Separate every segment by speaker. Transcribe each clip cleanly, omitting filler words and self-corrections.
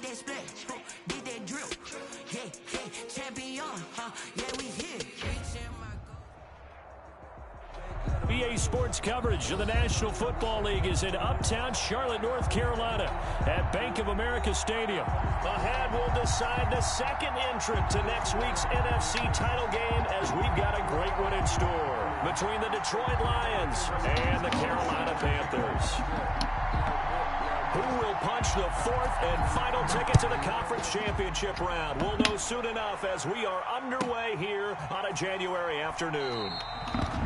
Speaker 1: that splash, did that drill. Yeah, yeah, champion, yeah, we here.
Speaker 2: BA Sports coverage of the National Football League is in uptown Charlotte, North Carolina at Bank of America Stadium. Ahead, we'll decide the second entrant to next week's NFC title game as we've got a great one in store between the Detroit Lions and the Carolina Panthers. Who will punch the fourth and final ticket to the conference championship round? We'll know soon enough as we are underway here on a January afternoon.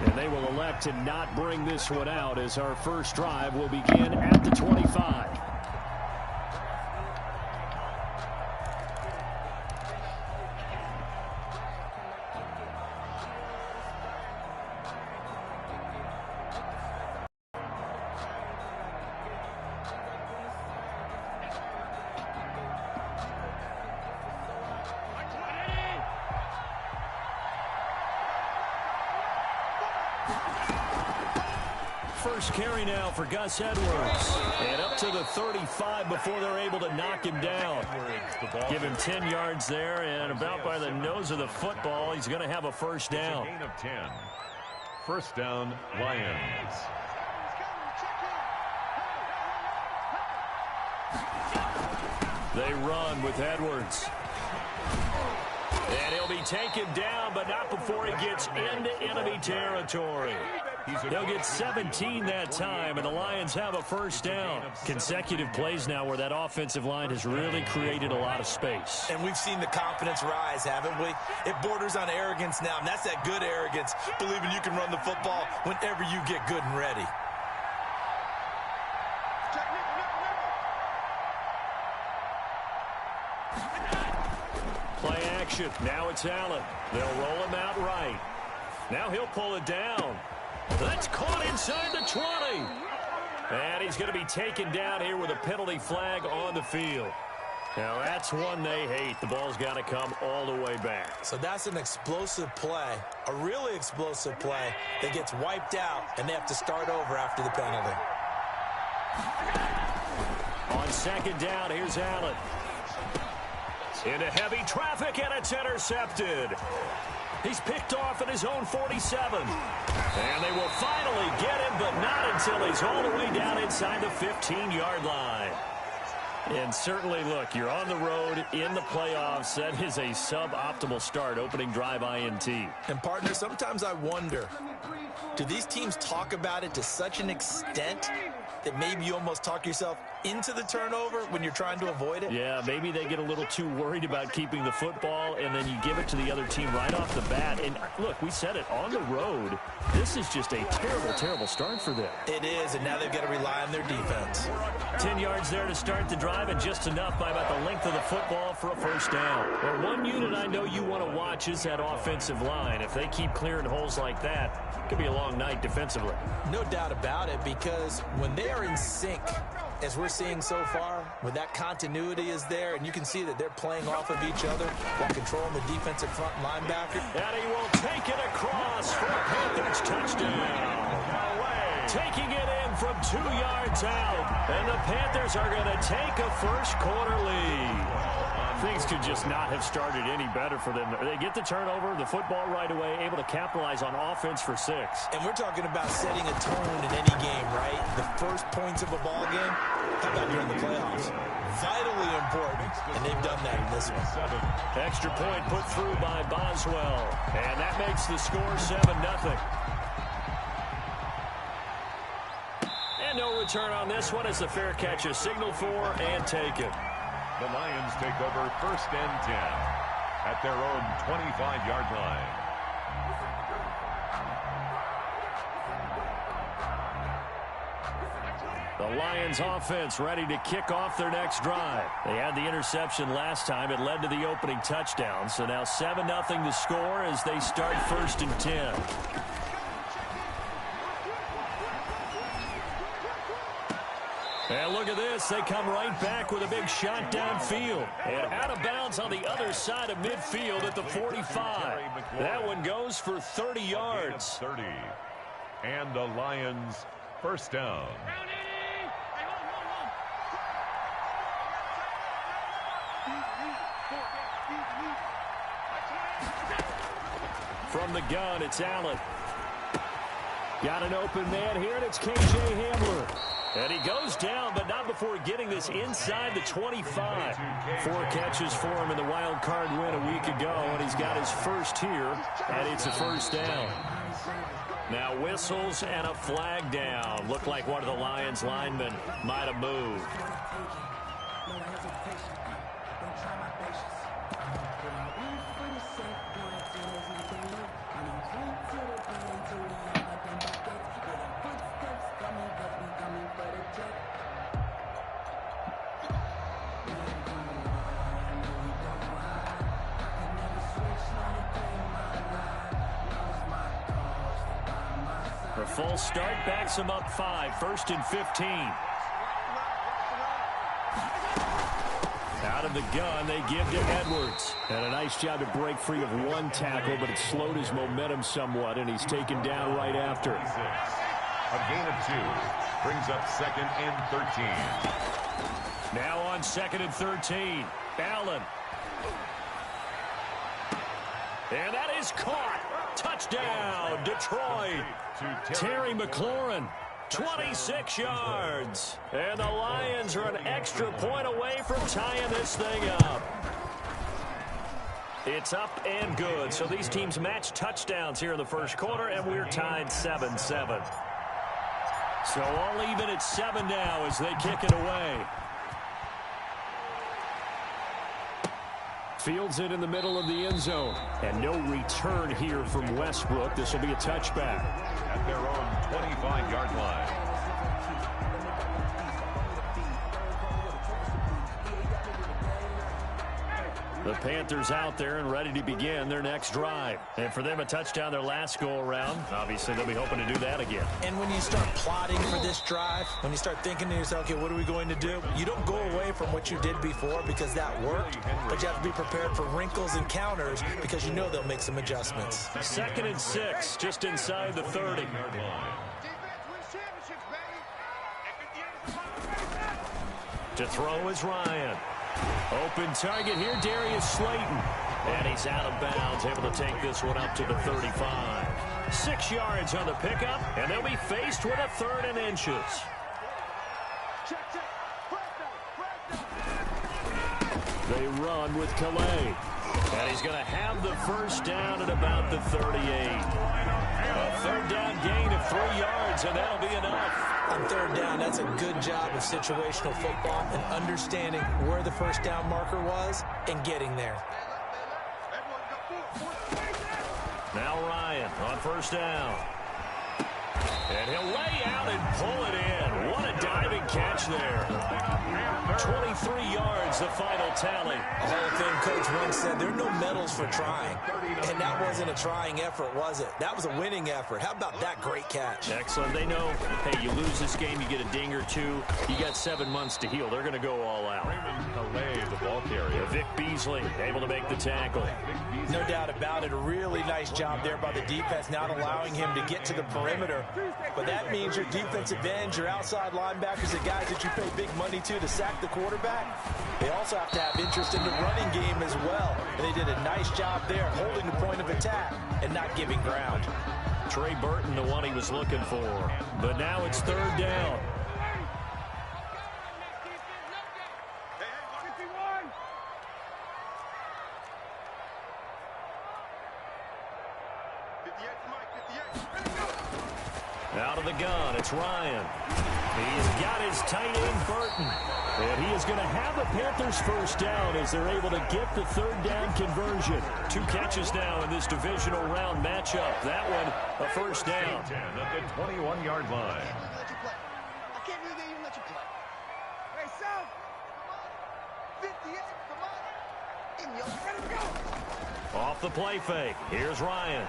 Speaker 2: And they will elect to not bring this one out as our first drive will begin at the 25. First carry now for Gus Edwards. And up to the 35 before they're able to knock him down. Give him 10 yards there, and about by the nose of the football, he's going to have a first down.
Speaker 3: Gain of 10. First down, Lions.
Speaker 2: They run with Edwards. And he'll be taken down, but not before he gets into enemy territory. They'll get 17 that time, and the Lions have a first down. Consecutive plays now where that offensive line has really created a lot of space.
Speaker 4: And we've seen the confidence rise, haven't we? It borders on arrogance now, and that's that good arrogance, believing you can run the football whenever you get good and ready.
Speaker 2: Play action. Now it's Allen. They'll roll him out right. Now he'll pull it down. That's caught inside the 20. And he's going to be taken down here with a penalty flag on the field. Now that's one they hate. The ball's got to come all the way back.
Speaker 4: So that's an explosive play, a really explosive play that gets wiped out, and they have to start over after the penalty.
Speaker 2: On second down, here's Allen. Into heavy traffic, and it's intercepted. He's picked off at his own 47. And they will finally get him, but not until he's all the way down inside the 15-yard line. And certainly, look, you're on the road in the playoffs. That is a suboptimal start, opening drive INT.
Speaker 4: And, partner, sometimes I wonder, do these teams talk about it to such an extent that maybe you almost talk yourself into the turnover when you're trying to avoid it?
Speaker 2: Yeah, maybe they get a little too worried about keeping the football, and then you give it to the other team right off the bat. And, look, we said it, on the road, this is just a terrible, terrible start for them.
Speaker 4: It is, and now they've got to rely on their defense.
Speaker 2: 10 yards there to start the drive, and just enough by about the length of the football for a first down. Well, one unit I know you want to watch is that offensive line. If they keep clearing holes like that, it could be a long night defensively.
Speaker 4: No doubt about it, because when they are in sync, as we're seeing so far, when that continuity is there, and you can see that they're playing off of each other while controlling the defensive front linebacker.
Speaker 2: And he will take it across for a Panthers touchdown. Taking it in from 2 yards out. And the Panthers are going to take a first quarter lead. Things could just not have started any better for them. They get the turnover, the football right away, able to capitalize on offense for 6.
Speaker 4: And we're talking about setting a tone in any game, right? The first points of a ball game, how about during the playoffs? Vitally important, and they've done that in this one.
Speaker 2: Extra point put through by Boswell, and that makes the score 7-0. And no return on this one as the fair catch is signaled for and taken.
Speaker 3: The Lions take over first and 10 at their own 25-yard line.
Speaker 2: The Lions offense ready to kick off their next drive. They had the interception last time. It led to the opening touchdown. So now 7-0 to score as they start first and 10. And look at this. They come right back with a big shot downfield. And out of bounds on the other side of midfield at the 45. That one goes for 30 yards.
Speaker 3: 30. And the Lions first down.
Speaker 2: From the gun, it's Allen. Got an open man here, and it's K.J. Hamler. And he goes down, but not before getting this inside the 25. 4 catches for him in the wild card win a week ago, and he's got his first here, and it's a first down. Now whistles and a flag down. Looked like one of the Lions linemen might have moved. The full start backs him up 5, 1st and 15. Out of the gun, they give to Edwards. And a nice job to break free of 1 tackle, but it slowed his momentum somewhat, and he's taken down right after.
Speaker 3: A gain of 2 brings up 2nd and 13.
Speaker 2: Now on 2nd and 13, Allen. And that is caught. Touchdown, Detroit. Terry McLaurin, 26 yards. And the Lions are an extra point away from tying this thing up. It's up and good. So these teams match touchdowns here in the first quarter, and we're tied 7-7. So all even at 7 now as they kick it away. Fields it in the middle of the end zone. And no return here from Westbrook. This will be a touchback.
Speaker 3: At their own 25-yard line.
Speaker 2: The Panthers out there and ready to begin their next drive. And for them, a touchdown their last go-around. Obviously, they'll be hoping to do that again.
Speaker 4: And when you start plotting for this drive, when you start thinking to yourself, okay, what are we going to do? You don't go away from what you did before because that worked, but you have to be prepared for wrinkles and counters because you know they'll make some adjustments.
Speaker 2: 2nd and 6, just inside the 30. To throw is Ryan. Open target here, Darius Slayton. And he's out of bounds, able to take this one up to the 35. 6 yards on the pickup, and they'll be faced with a 3rd and inches. They run with Calais. And he's going to have the first down at about the 38. A 3rd down gain of 3 yards, and that'll be enough.
Speaker 4: On 3rd down, that's a good job of situational football and understanding where the first down marker was and getting there.
Speaker 2: Now Ryan on 1st down. And he'll lay out and pull it in. What a diving catch there. 23 yards, the final tally.
Speaker 4: A Hall of Fame coach once said there are no medals for trying. And that wasn't a trying effort, was it? That was a winning effort. How about that great catch?
Speaker 2: Excellent. They know, hey, you lose this game, you get a ding or 2. You got 7 months to heal. They're going to go all out.
Speaker 3: Calais, the ball carrier.
Speaker 2: Vic Beasley able to make the tackle.
Speaker 4: No doubt about it. A really nice job there by the defense, not allowing him to get to the perimeter. But that means your defensive ends, your outside linebackers, the guys that you pay big money to sack the quarterback, they also have to have interest in the running game as well. And they did a nice job there, holding the point of attack and not giving ground.
Speaker 2: Trey Burton, the one he was looking for. But now it's 3rd down. Out of the gun, it's Ryan. He's got his tight end, Burton. And he is going to have the Panthers first down as they're able to get the 3rd down conversion. 2 catches now in this divisional round matchup. That one, a first down.
Speaker 3: 10 at the 21-yard line.
Speaker 5: I can't believe they even let you play. Hey, South. 58, come on. In your ready to go.
Speaker 2: Off the play fake. Here's Ryan.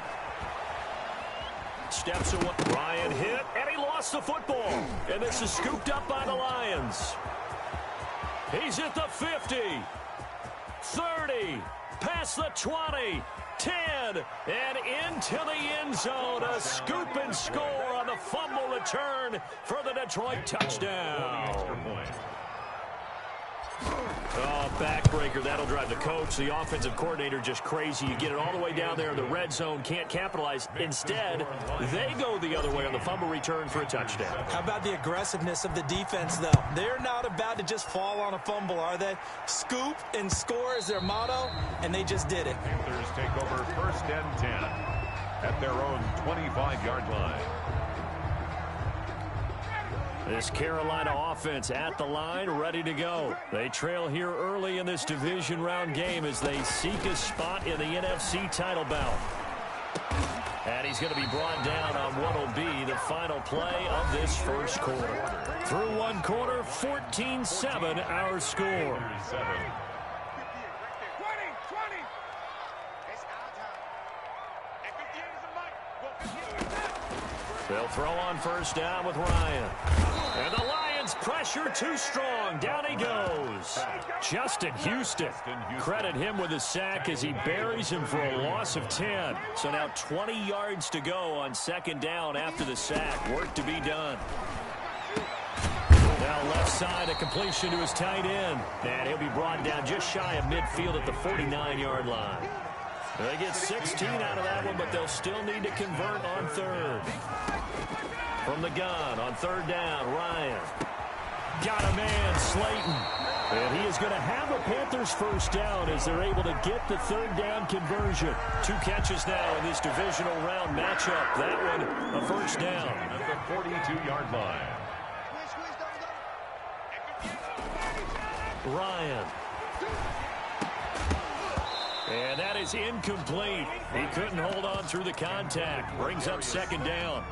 Speaker 2: Steps away. Ryan hit, and he lost the football. And this is scooped up by the Lions. He's at the 50, 30, past the 20, 10, and into the end zone. A scoop and score on the fumble return for the Detroit touchdown. Oh, backbreaker. That'll drive the coach, the offensive coordinator, just crazy. You get it all the way down there in the red zone, can't capitalize. Instead, they go the other way on the fumble return for a touchdown.
Speaker 4: How about the aggressiveness of the defense, though? They're not about to just fall on a fumble, are they? Scoop and score is their motto, and they just did it.
Speaker 3: Panthers take over 1st and 10 at their own 25-yard line.
Speaker 2: This Carolina offense at the line, ready to go. They trail here early in this division round game as they seek a spot in the NFC title bout. And he's going to be brought down on what will be the final play of this first quarter. Through one quarter, 14-7 our score. They'll throw on first down with Ryan. And the Lions pressure too strong. Down he goes. Justin Houston. Credit him with a sack as he buries him for a loss of 10. So now 20 yards to go on second down after the sack. Work to be done. Now left side, a completion to his tight end. And he'll be brought down just shy of midfield at the 49-yard line. They get 16 out of that one, but they'll still need to convert on third. From the gun on third down, Ryan. Got a man, Slayton. And he is going to have a Panthers first down as they're able to get the third down conversion. 2 catches now in this divisional round matchup. That one, a first down.
Speaker 3: At the 42-yard line.
Speaker 2: Ryan. And that is incomplete. He couldn't hold on through the contact. Brings up second down.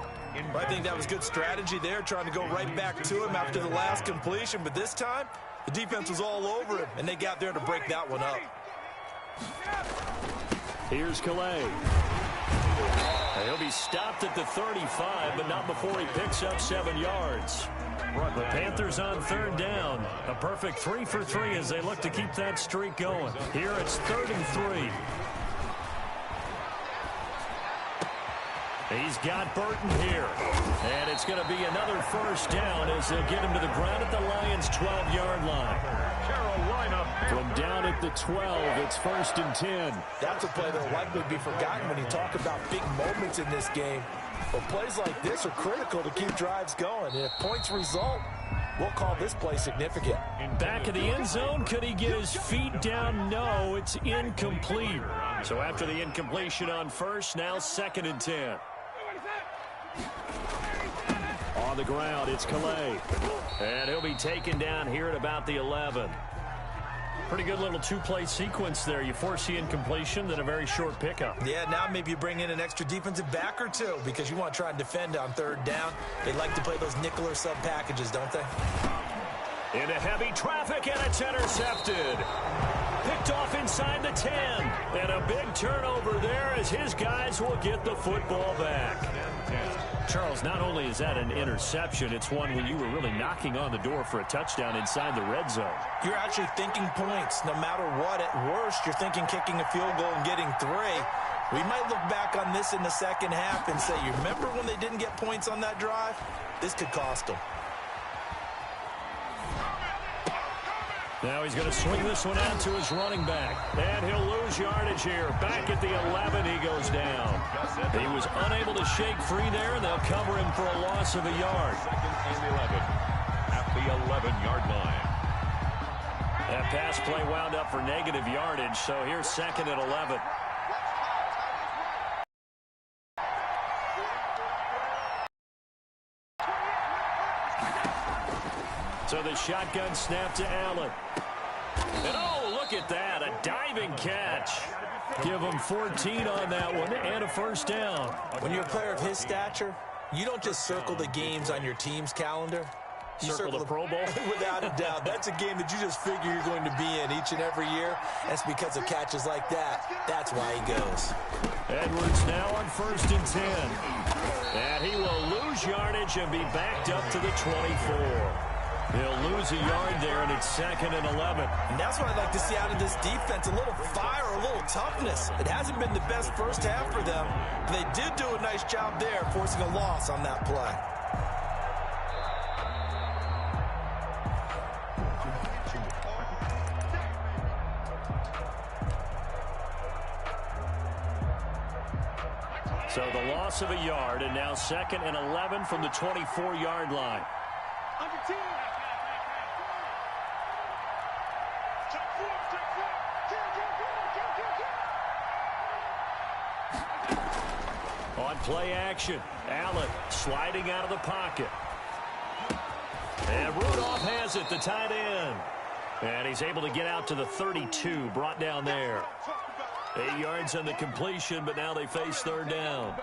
Speaker 4: I think that was good strategy there, trying to go right back to him after the last completion. But this time, the defense was all over him, and they got there to break that one up.
Speaker 2: Here's Calais. He'll be stopped at the 35, but not before he picks up 7 yards. The Panthers on third down. A perfect 3 for 3 as they look to keep that streak going. Here it's 3rd and 3. He's got Burton here. And it's going to be another first down as they'll get him to the ground at the Lions' 12-yard line.
Speaker 3: Carolina.
Speaker 2: From down at the 12, it's 1st and 10.
Speaker 4: That's a play that will likely be forgotten when you talk about big moments in this game. But plays like this are critical to keep drives going. And if points result, we'll call this play significant.
Speaker 2: Back of the end zone, could he get his feet down? No, it's incomplete. So after the incompletion on first, now 2nd and 10. On the ground, it's Calais. And he'll be taken down here at about the 11. Pretty good little 2-play sequence there. You force the incompletion, then a very short pickup.
Speaker 4: Yeah, now maybe you bring in an extra defensive back or two because you want to try and defend on third down. They like to play those nickel or sub packages, don't they?
Speaker 2: Into heavy traffic, and it's intercepted. Picked off inside the 10. And a big turnover there as his guys will get the football back. Charles, not only is that an interception, it's one where you were really knocking on the door for a touchdown inside the red zone.
Speaker 4: You're actually thinking points no matter what. At worst, you're thinking kicking a field goal and getting 3. We might look back on this in the second half and say, you remember when they didn't get points on that drive? This could cost them.
Speaker 2: Now he's going to swing this one out to his running back. And he'll lose yardage here. Back at the 11, he goes down. He was unable to shake free there, and they'll cover him for a loss of a yard.
Speaker 3: 2nd and 11 at the 11-yard line.
Speaker 2: That pass play wound up for negative yardage, so here's 2nd and 11. So the shotgun snap to Allen. And oh, look at that, a diving catch. Give him 14 on that one and a first down.
Speaker 4: When you're a player of his stature, you don't just circle the games on your team's calendar. You
Speaker 2: circle the Pro Bowl?
Speaker 4: Without a doubt. That's a game that you just figure you're going to be in each and every year. That's because of catches like that. That's why he goes.
Speaker 2: Edwards now on 1st and 10. And he will lose yardage and be backed up to the 24. He'll lose a yard there, and it's 2nd and 11.
Speaker 4: And that's what I'd like to see out of this defense, a little fire, a little toughness. It hasn't been the best first half for them. But they did do a nice job there, forcing a loss on that play.
Speaker 2: So the loss of a yard, and now 2nd and 11 from the 24-yard line.
Speaker 5: Under 10.
Speaker 2: On play action, Allen sliding out of the pocket. And Rudolph has it, the tight end. And he's able to get out to the 32, brought down there. 8 yards on the completion, but now they face 3rd down.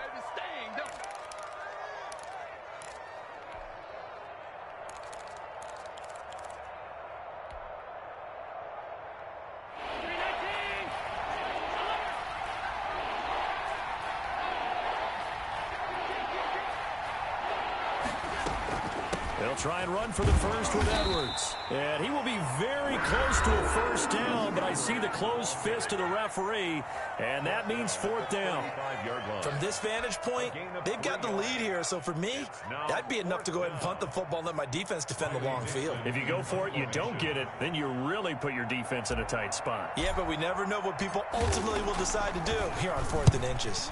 Speaker 2: They'll try and run for the first with Edwards. And he will be very close to a first down, but I see the closed fist of the referee, and that means 4th down.
Speaker 4: From this vantage point, they've got the lead here, so for me, that'd be enough to go ahead and punt the football and let my defense defend the long field.
Speaker 2: If you go for it, you don't get it, then you really put your defense in a tight spot.
Speaker 4: Yeah, but we never know what people ultimately will decide to do here on 4th and inches.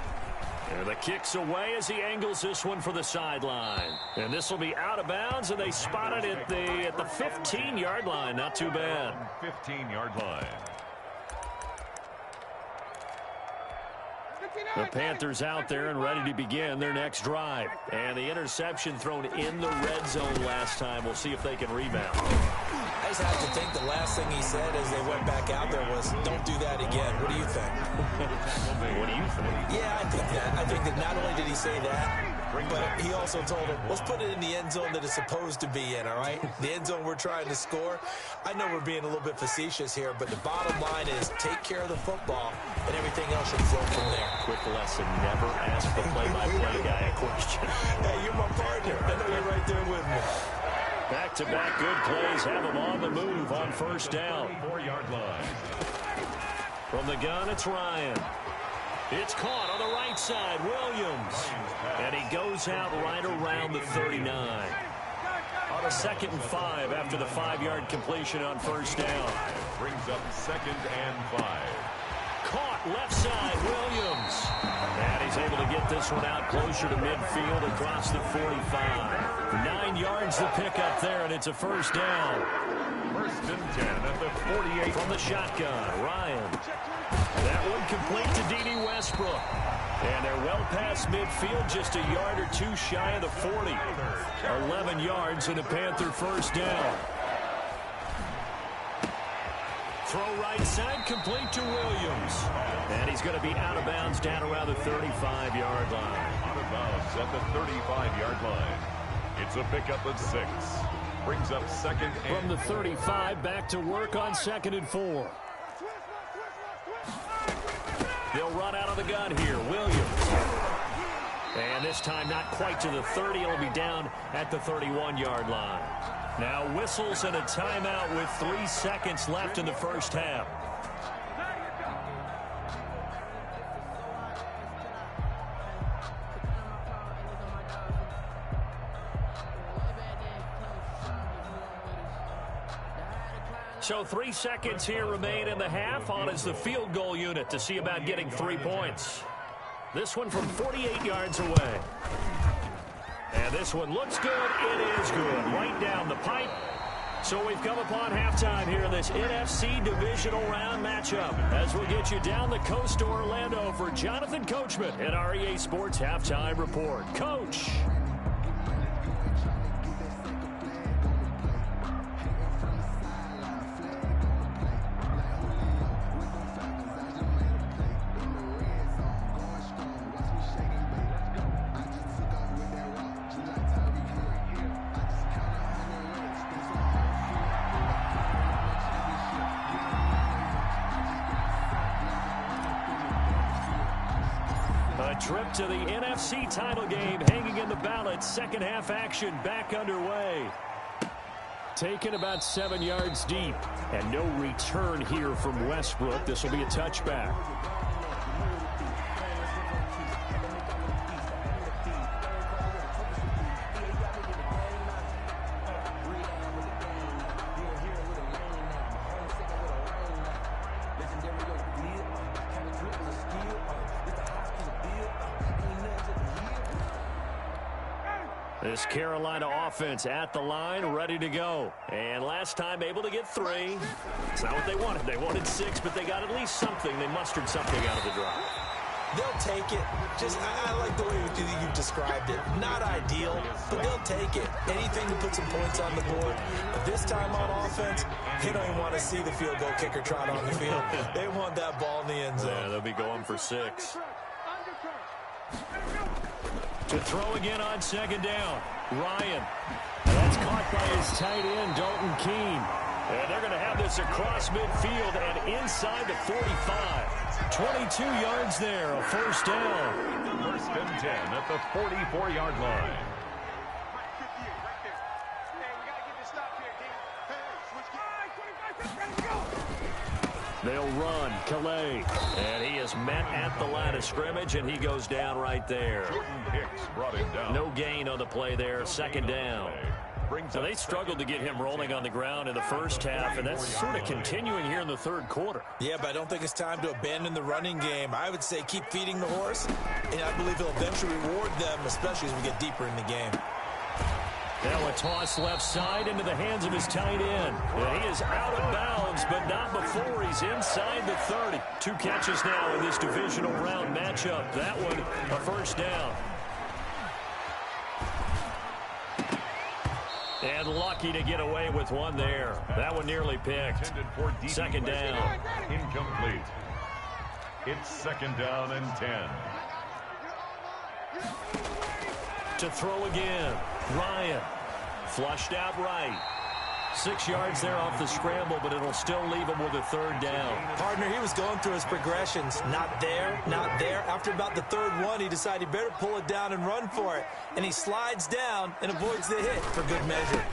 Speaker 2: And the kick's away as he angles this one for the sideline. And this will be out of bounds, and they spot it at the 15-yard line. Not too bad.
Speaker 3: 15-yard line.
Speaker 2: The Panthers out there and ready to begin their next drive. And the interception thrown in the red zone last time. We'll see if they can rebound.
Speaker 4: I just have to think the last thing he said as they went back out there was, don't do that again. What do you think?
Speaker 2: What do you think?
Speaker 4: Yeah, I think that. I think that not only did he say that, but he also told him, let's put it in the end zone that it's supposed to be in, all right? The end zone we're trying to score. I know we're being a little bit facetious here, but the bottom line is take care of the football, and everything else should flow from there.
Speaker 2: Quick lesson, never ask the play-by-play guy a question.
Speaker 4: Hey, you're my partner. I know you're right there with me.
Speaker 2: Back-to-back good plays have him on the move on first down.
Speaker 3: 4-yard line.
Speaker 2: From the gun, it's Ryan. It's caught on the right side, Williams. And he goes out right around the 39. On a 2nd and 5 after the 5-yard completion on first down.
Speaker 3: Brings up 2nd and 5.
Speaker 2: Caught left side, Williams. And he's able to get this one out closer to midfield across the 45. 9 yards to pick up there, and it's a first down.
Speaker 3: 1st and 10 at the 48.
Speaker 2: From the shotgun, Ryan. That one complete to D.D. Westbrook. And they're well past midfield, just a yard or two shy of the 40. 11 yards and a Panther first down. Throw right side, complete to Williams. And he's going to be out of bounds down around the 35-yard line.
Speaker 3: Out of bounds at the 35-yard line. It's a pickup of 6. Brings up 2nd and...
Speaker 2: From the 35, back to work on 2nd and 4. They'll run out of the gun here, Williams. And this time not quite to the 30. It'll be down at the 31-yard line. Now whistles and a timeout with 3 seconds left in the first half. So 3 seconds here remain in the half. On is the field goal unit to see about getting 3 points. This one from 48 yards away. And this one looks good. It is good. Right down the pipe. So we've come upon halftime here in this NFC divisional round matchup. As we'll get you down the coast to Orlando for Jonathan Coachman at our EA Sports Halftime Report. Coach. Trip to the NFC title game hanging in the balance. Second half action back underway. Taken about 7 yards deep. And no return here from Westbrook. This will be a touchback. This Carolina offense at the line, ready to go. And last time able to get 3. It's not what they wanted. They wanted 6, but they got at least something. They mustered something out of the drive.
Speaker 4: They'll take it. I like the way you've described it. Not ideal, but they'll take it. Anything to put some points on the board. But this time on offense, they don't even want to see the field goal kicker trot on the field. They want that ball in the end zone.
Speaker 2: Yeah, they'll be going for 6. To throw again on second down. Ryan. That's caught by his tight end, Dalton Keene. And they're going to have this across midfield and inside the 45. 22 yards there, a first down.
Speaker 3: First and 10 at the 44-yard line.
Speaker 2: They'll run, Calais. And he is met at the line of scrimmage, and he goes down right there.
Speaker 3: Jordan Hicks brought him down.
Speaker 2: No gain on the play there, second down. So they struggled to get him rolling on the ground in the first half, and that's sort of continuing here in the third quarter.
Speaker 4: Yeah, but I don't think it's time to abandon the running game. I would say keep feeding the horse, and I believe he'll eventually reward them, especially as we get deeper in the game.
Speaker 2: Now a toss left side into the hands of his tight end. And he is out of bounds, but not before he's inside the 30. 2 catches now in this divisional round matchup. That one, a first down. And lucky to get away with one there. That one nearly picked. Second down.
Speaker 3: Incomplete. It's second down and 10.
Speaker 2: To throw again. Ryan. Flushed out right. 6 yards there off the scramble, but it'll still leave him with a third down.
Speaker 4: Partner, he was going through his progressions. Not there, not there. After about the third one, he decided he better pull it down and run for it. And he slides down and avoids the hit for good measure.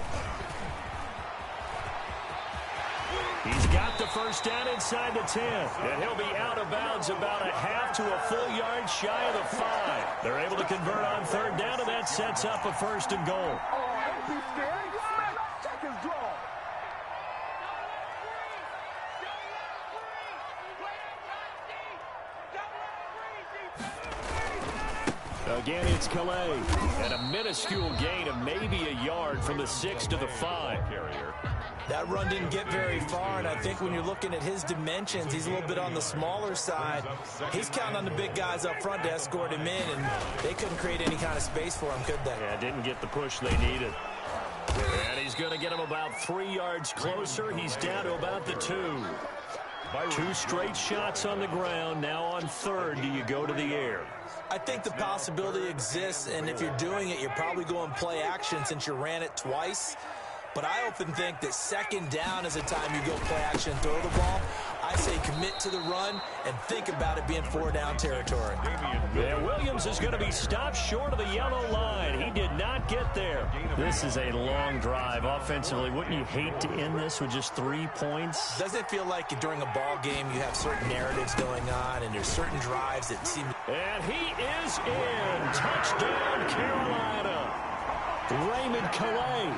Speaker 2: He's got the first down inside the 10. And he'll be out of bounds about a half to a full yard shy of the 5. They're able to convert on third down, and that sets up a first and goal. Again, it's Calais. And a minuscule gain of maybe a yard from the 6 to the 5.
Speaker 4: That run didn't get very far, and I think when you're looking at his dimensions, he's a little bit on the smaller side. He's counting on the big guys up front to escort him in, and they couldn't create any kind of space for him, could they?
Speaker 2: Yeah, didn't get the push they needed. And he's going to get him about 3 yards closer. He's down to about the 2. 2 straight shots on the ground. Now on third, do you go to the air?
Speaker 4: I think the possibility exists, and if you're doing it, you're probably going play action since you ran it twice. But I often think that second down is a time you go play action and throw the ball. I say commit to the run and think about it being 4-down territory.
Speaker 2: Yeah, Williams is going to be stopped short of the yellow line. He did not get there. This is a long drive offensively. Wouldn't you hate to end this with just 3 points?
Speaker 4: Doesn't it feel like during a ball game you have certain narratives going on and there's certain drives that seem...
Speaker 2: And he is in. Touchdown, Carolina. Raymond Calais,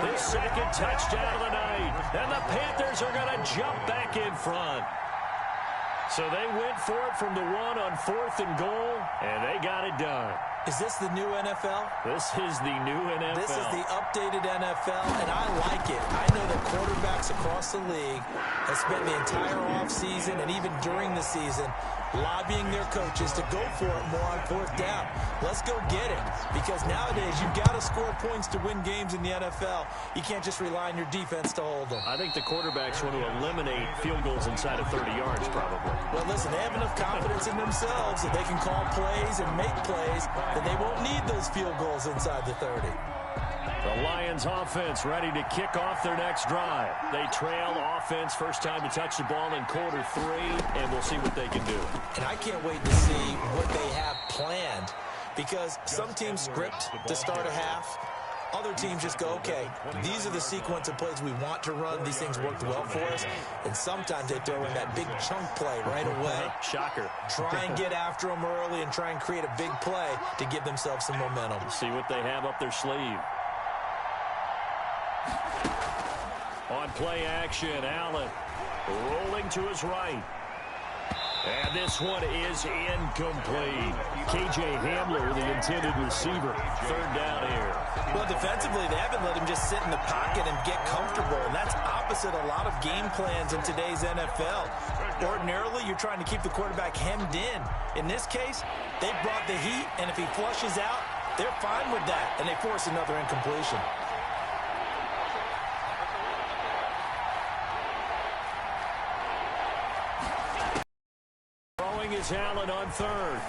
Speaker 2: his second touchdown of the night. And the Panthers are going to jump back in front. So they went for it from the 1 on 4th and goal, and they got it done.
Speaker 4: Is this the new NFL?
Speaker 2: This is the new NFL.
Speaker 4: This is the updated NFL, and I like it. I know that quarterbacks across the league have spent the entire offseason and even during the season lobbying their coaches to go for it more on 4th down. Let's go get it, because nowadays you've got to score points to win games in the NFL. You can't just rely on your defense to hold them.
Speaker 2: I think the quarterbacks want to eliminate field goals inside of 30 yards probably.
Speaker 4: Well, listen, they have enough confidence in themselves that they can call plays and make plays that they won't need those field goals inside the 30.
Speaker 2: The Lions offense ready to kick off their next drive. They trail offense, first time to touch the ball in quarter 3, and we'll see what they can do.
Speaker 4: And I can't wait to see what they have planned, because some teams script to start a half. Other teams just go, okay, these are the sequence of plays we want to run. These things worked well for us. And sometimes they throw in that big chunk play right away.
Speaker 2: Shocker.
Speaker 4: Try and get after them early and try and create a big play to give themselves some momentum.
Speaker 2: See what they have up their sleeve. On play action, Allen rolling to his right. And this one is incomplete. K.J. Hamler, the intended receiver. Third down here.
Speaker 4: Well, defensively, they haven't let him just sit in the pocket and get comfortable, and that's opposite a lot of game plans in today's NFL. Ordinarily, you're trying to keep the quarterback hemmed in. In this case, they brought the heat, and if he flushes out, they're fine with that, and they force another incompletion.
Speaker 2: Throwing is Allen on third.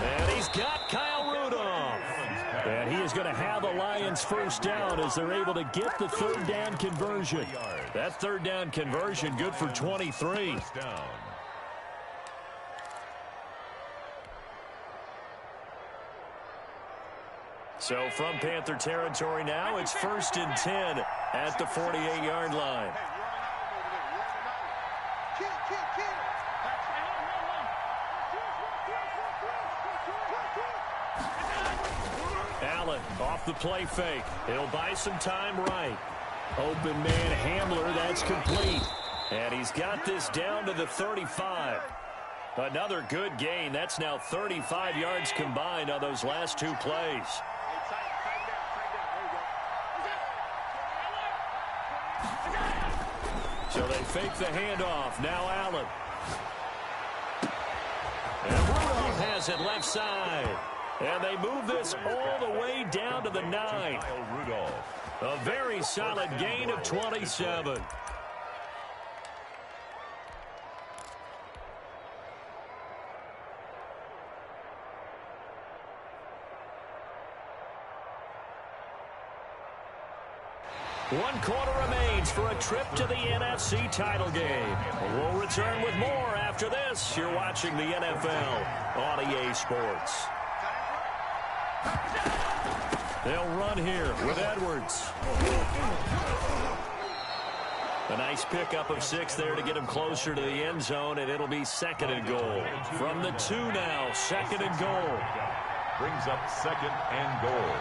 Speaker 2: And he's got Kyle Rudolph. And he is going to have the Lions first down as they're able to get the third down conversion. That third down conversion good for 23. So from Panther territory now, it's 1st and 10 at the 48-yard line. Allen off the play fake. He'll buy some time right. Open man Hamler, that's complete. And he's got this down to the 35. Another good gain. That's now 35 yards combined on those last two plays. So they fake the handoff. Now Allen. And Rudolph has it left side. And they move this all the way down to the 9. A very solid gain of 27. One quarter remains for a trip to the NFC title game. We'll return with more after this. You're watching the NFL on EA Sports. They'll run here with Edwards. A nice pickup of 6 there to get him closer to the end zone, and it'll be 2nd and goal. From the 2 now, 2nd and goal.
Speaker 3: Brings up 2nd and goal.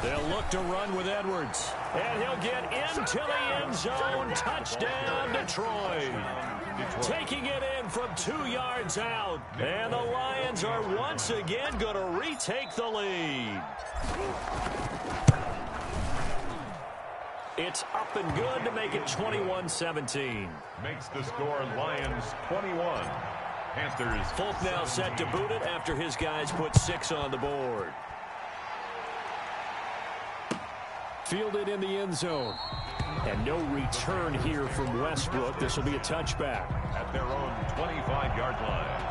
Speaker 2: They'll look to run with Edwards. And he'll get into the end zone. Touchdown, Detroit. Taking it in from 2 yards out. And the Lions are once again going to retake the lead. It's up and good to make it 21-17.
Speaker 3: Makes the score Lions 21. Panthers.
Speaker 2: Folk now set to boot it after his guys put 6 on the board. Fielded in the end zone. And no return here from Westbrook. This will be a touchback.
Speaker 3: At their own 25-yard line.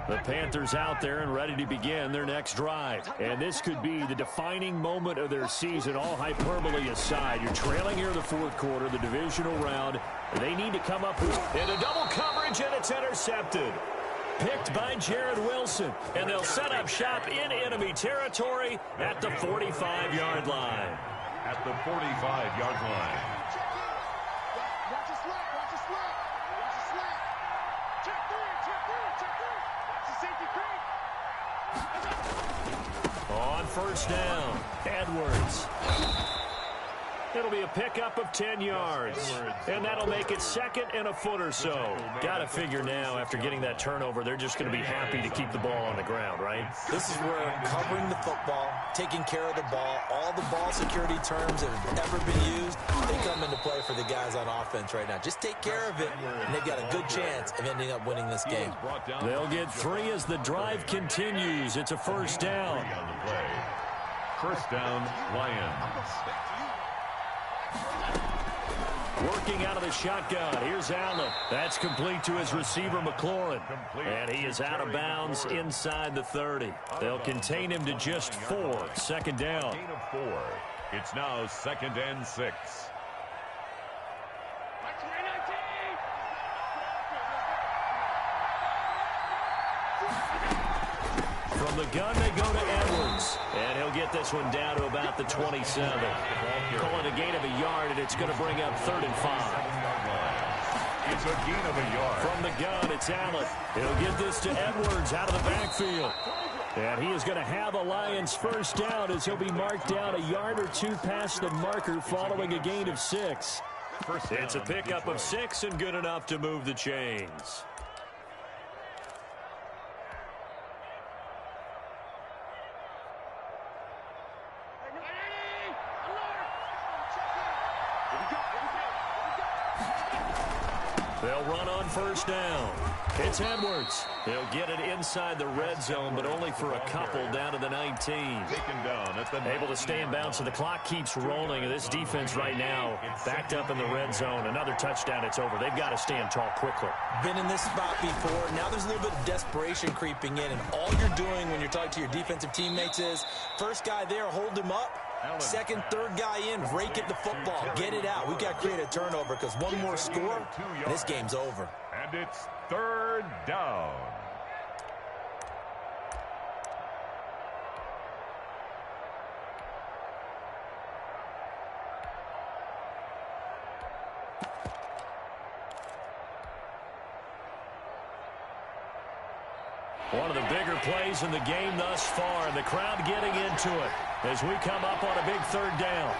Speaker 2: The Panthers out there and ready to begin their next drive. And this could be the defining moment of their season, all hyperbole aside. You're trailing here in the 4th quarter, the divisional round. They need to come up with a double coverage, and it's intercepted. Picked by Jared Wilson. And they'll set up shop in enemy territory at the 45-yard line.
Speaker 3: At the 45-yard line.
Speaker 5: Watch the slap, watch the slap, watch the slap. Check 3,
Speaker 2: On first down, Edwards. It'll be a pickup of 10 yards. And that'll make it 2nd and a foot or so. Got to figure now, after getting that turnover, they're just going to be happy to keep the ball on the ground, right?
Speaker 4: This is where covering the football, taking care of the ball, all the ball security terms that have ever been used, they come into play for the guys on offense right now. Just take care of it, and they've got a good chance of ending up winning this game.
Speaker 2: They'll get 3 as the drive continues. It's a first down.
Speaker 3: First down, Lions.
Speaker 2: Working out of the shotgun. Here's Allen. That's complete to his receiver, McLaurin. And he is out of bounds inside the 30. They'll contain him to just 4. 2nd down.
Speaker 3: Gain of 4. It's now 2nd and 6.
Speaker 2: From the gun, they go to Edwards. And he'll get this one down to about the 27. Call it a gain of a yard, and it's going to bring up 3rd and 5.
Speaker 3: It's a gain of a yard.
Speaker 2: From the gun, it's Allen. He'll get this to Edwards out of the backfield. And he is going to have a Lions first down as he'll be marked down a yard or two past the marker following a gain of 6. It's a pickup of 6 and good enough to move the chains. They'll run on first down. It's Edwards. He'll get it inside the red zone, but only for a couple down to the 19.
Speaker 3: Taken down at the
Speaker 2: Able to stay in bounds, so the clock keeps rolling. And this defense right now backed up in the red zone. Another touchdown, it's over. They've got to stand tall quickly.
Speaker 4: Been in this spot before. Now there's a little bit of desperation creeping in, and all you're doing when you're talking to your defensive teammates is first guy there, hold him up. Second, third guy in, rake at the football. Get it out. We've got to create a turnover because one more score, and this game's over.
Speaker 3: And it's third down.
Speaker 2: One of the bigger plays in the game thus far, and the crowd getting into it as we come up on a big third down.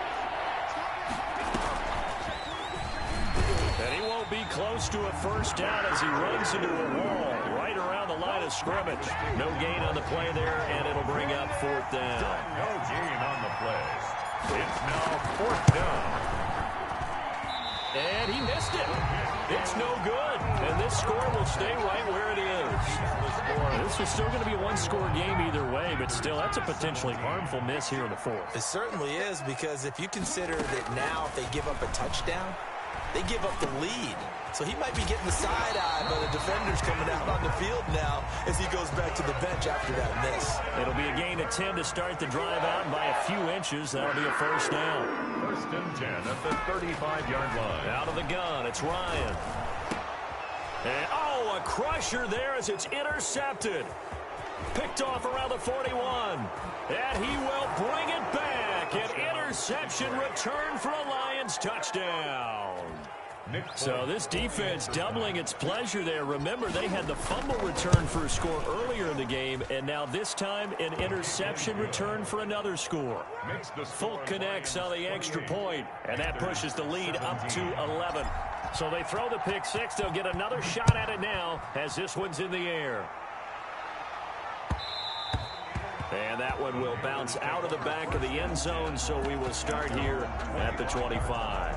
Speaker 2: And he won't be close to a first down as he runs into a wall right around the line of scrimmage. No gain on the play there, and it'll bring up fourth down.
Speaker 3: No gain on the play. It's now fourth down.
Speaker 2: And he missed it. It's no good. And this score will stay right where it is. This is still going to be a one-score game either way, but still, that's a potentially harmful miss here in the fourth.
Speaker 4: It certainly is, because if you consider that now if they give up a touchdown, they give up the lead. So he might be getting the side eye, but the defender's coming out on the field now as he goes back to the bench after that miss.
Speaker 2: It'll be a gain of 10 to start the drive out, and by a few inches, that'll be a first down.
Speaker 3: First and 10 at the 35-yard line.
Speaker 2: Out of the gun, it's Ryan. And, oh, a crusher there as it's intercepted. Picked off around the 41. And he will bring it back. An interception return for a Lions touchdown. So this defense doubling its pleasure there. Remember, they had the fumble return for a score earlier in the game, and now this time an interception return for another score. Fulk connects on the extra point, and that pushes the lead up to 11. So they throw the pick six. They'll get another shot at it now as this one's in the air. And that one will bounce out of the back of the end zone, so we will start here at the 25.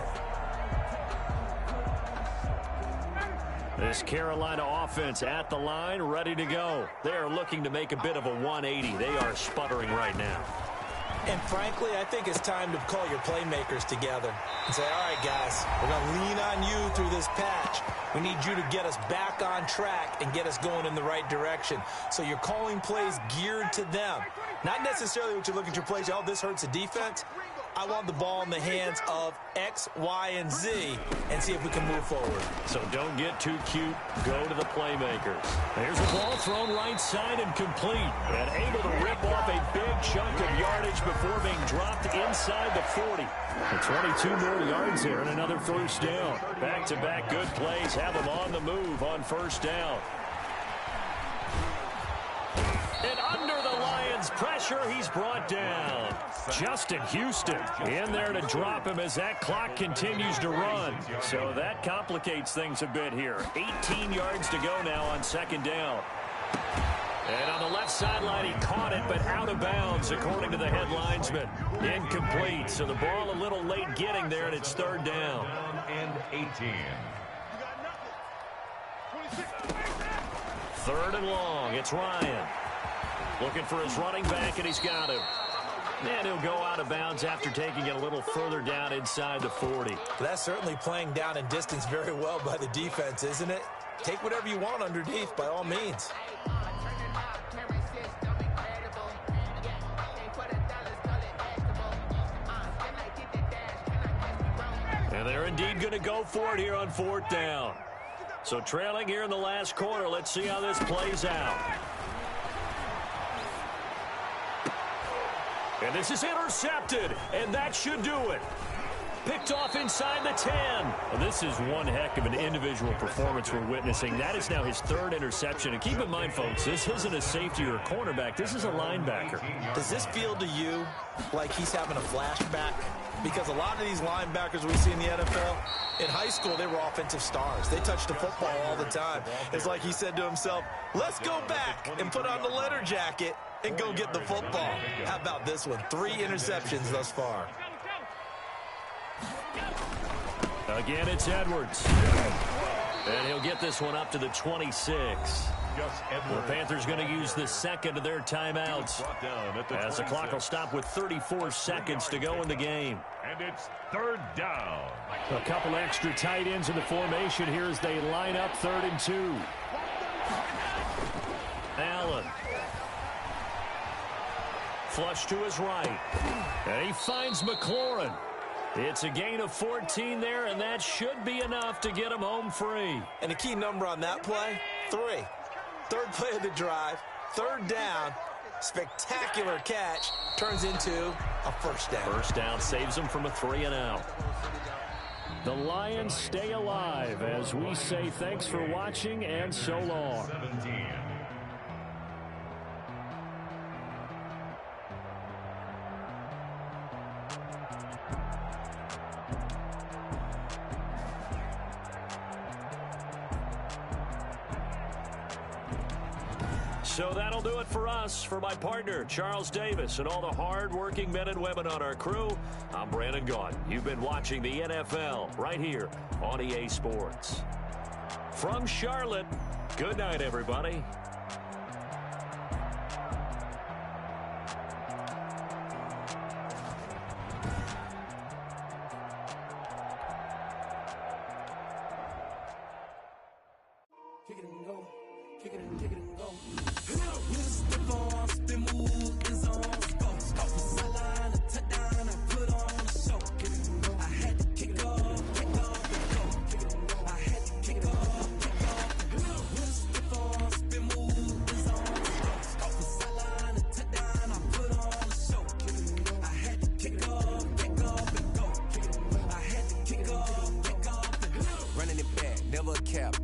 Speaker 2: This Carolina offense at the line, ready to go. They are looking to make a bit of a 180. They are sputtering right now.
Speaker 4: And frankly, I think it's time to call your playmakers together and say, all right, guys, we're going to lean on you through this patch. We need you to get us back on track and get us going in the right direction. So you're calling plays geared to them. Not necessarily what you look at your plays, oh, this hurts the defense. I want the ball in the hands of X, Y, and Z and see if we can move forward.
Speaker 2: So don't get too cute. Go to the playmakers. There's a ball thrown right side and complete. And able to rip off a big chunk of yardage before being dropped inside the 40. And 22 more yards there and another first down. Back-to-back good plays have them on the move on first down. And under the Lions' pressure, he's brought down. Justin Houston in there to drop him as that clock continues to run. So that complicates things a bit here. 18 yards to go now on second down. And on the left sideline, he caught it, but out of bounds, according to the head linesman. Incomplete, so the ball a little late getting there, and it's third down.
Speaker 3: And 18.
Speaker 2: Third and long, it's Ryan. Looking for his running back, and he's got him. And he'll go out of bounds after taking it a little further down inside the 40.
Speaker 4: That's certainly playing down in distance very well by the defense, isn't it? Take whatever you want underneath, by all means.
Speaker 2: And they're indeed going to go for it here on fourth down. So trailing here in the last quarter, let's see how this plays out. And this is intercepted, and that should do it. Picked off inside the 10. Well, this is one heck of an individual performance we're witnessing. That is now his third interception. And keep in mind, folks, this isn't a safety or a cornerback. This is a linebacker.
Speaker 4: Does this feel to you like he's having a flashback? Because a lot of these linebackers we see in the NFL, in high school, they were offensive stars. They touched the football all the time. It's like he said to himself, let's go back and put on the letter jacket and go get the football. How about this one? 3 interceptions thus far.
Speaker 2: Again, it's Edwards. And he'll get this one up to the 26. The Panthers going to use the second of their timeouts, as the clock will stop with 34 seconds to go in the game.
Speaker 3: And it's third down.
Speaker 2: A couple extra tight ends in the formation here as they line up 3rd and 2. Allen. Flush to his right. And he finds McLaurin. It's a gain of 14 there, and that should be enough to get him home free.
Speaker 4: And the key number on that play, 3. Third play of the drive, 3rd down, spectacular catch, turns into a first down.
Speaker 2: First down saves them from a 3-and-out. The Lions stay alive as we say thanks for watching and so long.
Speaker 3: 17.
Speaker 2: So that'll do it for us. For my partner, Charles Davis, and all the hard-working men and women on our crew, I'm Brandon Gaudin. You've been watching the NFL right here on EA Sports. From Charlotte, good night, everybody.
Speaker 1: Kick it and go. Kick it and kick it and go. Running it back, never a cap.